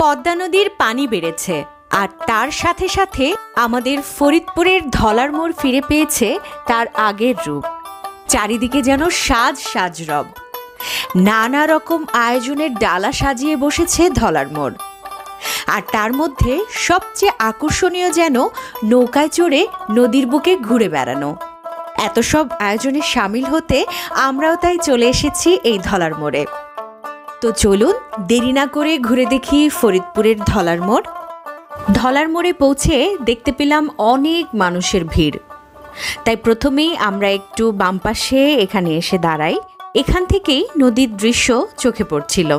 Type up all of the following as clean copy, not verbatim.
পদ্মা নদীর পানি বেড়েছে আর তার সাথে সাথে আমাদের ফরিদপুরের ধলার মোড় ফিরে পেয়েছে তার আগের রূপ। চারিদিকে যেন সাজ সাজ রব, নানা রকম আয়োজনের ডালা সাজিয়ে বসেছে ধলার মোড়। আর তার মধ্যে সবচেয়ে আকর্ষণীয় যেন নৌকায় চড়ে নদীর বুকে ঘুরে বেড়ানো। এত সব আয়োজনে সামিল হতে আমরাও তাই চলে এসেছি এই ধলার মোড়ে। তো চলুন দেরি না করে ঘুরে দেখি ফরিদপুরের ধলার মোড়। ধলার মোড়ে পৌঁছে দেখতে পেলাম অনেক মানুষের ভিড়, তাই প্রথমেই আমরা একটু বাম পাশে এখানে এসে দাঁড়াই। এখান থেকেই নদীর দৃশ্য চোখে পড়ছিল।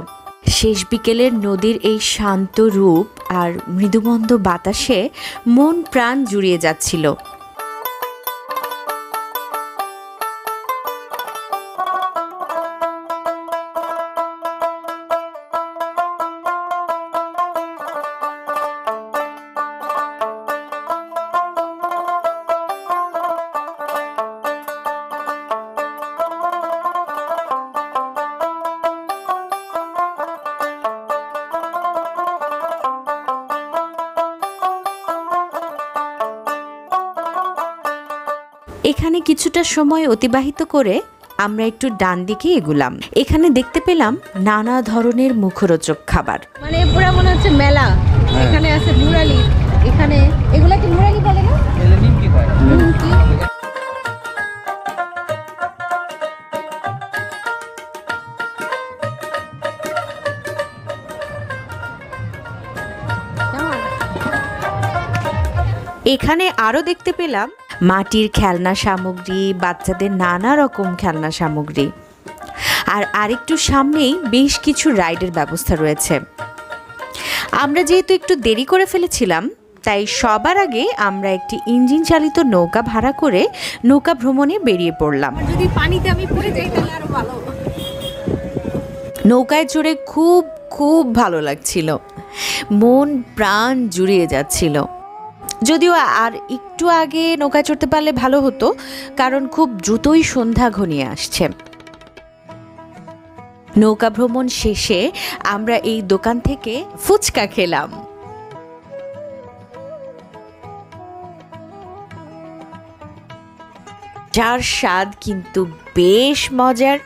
শেষ বিকেলের নদীর এই শান্ত রূপ আর মৃদুমন্দ বাতাসে মন প্রাণ জুড়িয়ে যাচ্ছিল। এখানে কিছুটা সময় অতিবাহিত করে আমরা একটু ডান দিকে এগুলাম। এখানে দেখতে পেলাম নানা ধরনের মুখরোচক খাবার। মানে পুরো মনে হচ্ছে মেলা। এখানে আছে মুরালি, এখানে এগুলা কি মুরালি বলে না? নিমকি কয়। নিমকি। এখানে আরো দেখতে পেলাম মাটির খেলনা সামগ্রী, বাচ্চাদের নানা রকম খেলনা সামগ্রী। আর আরেকটু সামনেই বেশ কিছু রাইডের ব্যবস্থা রয়েছে। আমরা যেহেতু একটু দেরি করে ফেলেছিলাম, তাই সবার আগে আমরা একটি ইঞ্জিন চালিত নৌকা ভাড়া করে নৌকা ভ্রমণে বেরিয়ে পড়লাম। যদি পানিতে আমি পড়ে যাই তাহলে আরো ভালো। নৌকায় চড়ে খুব খুব ভালো লাগছিল, মন প্রাণ জুড়িয়ে যাচ্ছিল। যদিও আর একটু আগে নৌকায় চড়তে পারলে ভালো হতো, কারণ খুব দ্রুতই সন্ধ্যা ঘনিয়ে আসছে। নৌকা ভ্রমণ শেষে আমরা এই দোকান থেকে ফুচকা খেলাম। যার স্বাদ কিন্তু বেশ মজার।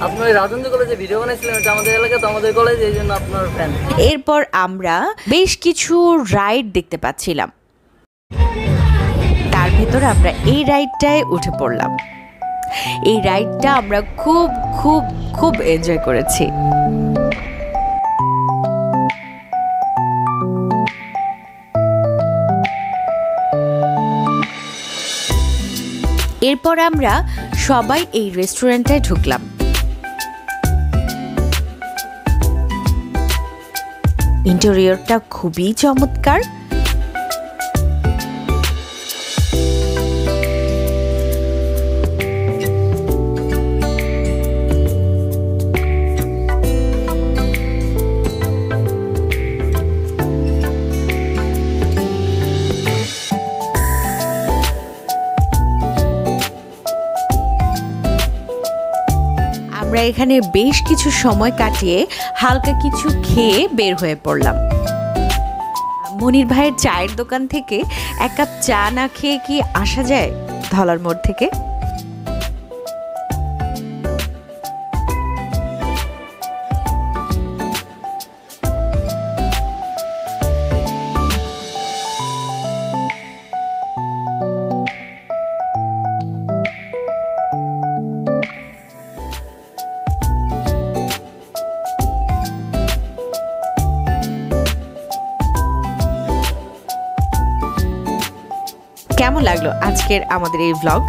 আপনার রাজেন্দ্র কলেজে ভিডিও বানাইছিলেন, এটা আমাদের এলাকা, তো আমাদের কলেজ, এই জন্য আপনার ফ্যান। এরপর আমরা বেশ কিছু রাইড দেখতে পাচ্ছিলাম, তার ভেতর আমরা এই রাইডটায় উঠে পড়লাম। এই রাইডটা আমরা খুব খুব খুব এনজয় করেছি। এরপর আমরা সবাই এই রেস্টুরেন্টে ঢুকলাম। ইন্টেরিয়রটা খুবই চমৎকার। আমরা এখানে বেশ কিছু সময় কাটিয়ে হালকা কিছু খেয়ে বের হয়ে পড়লাম। মনির ভাইয়ের চায়ের দোকান থেকে এক কাপ চা না খেয়ে কি আসা যায় ধলার মোড় থেকে? কেমন লাগলো আজকের আমাদের এই ভ্লগ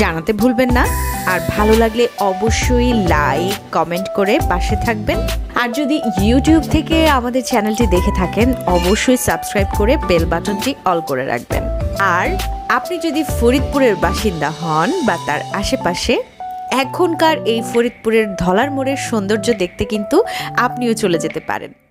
জানাতে ভুলবেন না। আর ভালো লাগলে অবশ্যই লাইক কমেন্ট করে পাশে থাকবেন। আর যদি ইউটিউব থেকে আমাদের চ্যানেলটি দেখে থাকেন, অবশ্যই সাবস্ক্রাইব করে বেল বাটনটি অল করে রাখবেন। আর আপনি যদি ফরিদপুরের বাসিন্দা হন বা তার আশেপাশে, এখনকার এই ফরিদপুরের ধলার মোড়ের সৌন্দর্য দেখতে কিন্তু আপনিও চলে যেতে পারেন।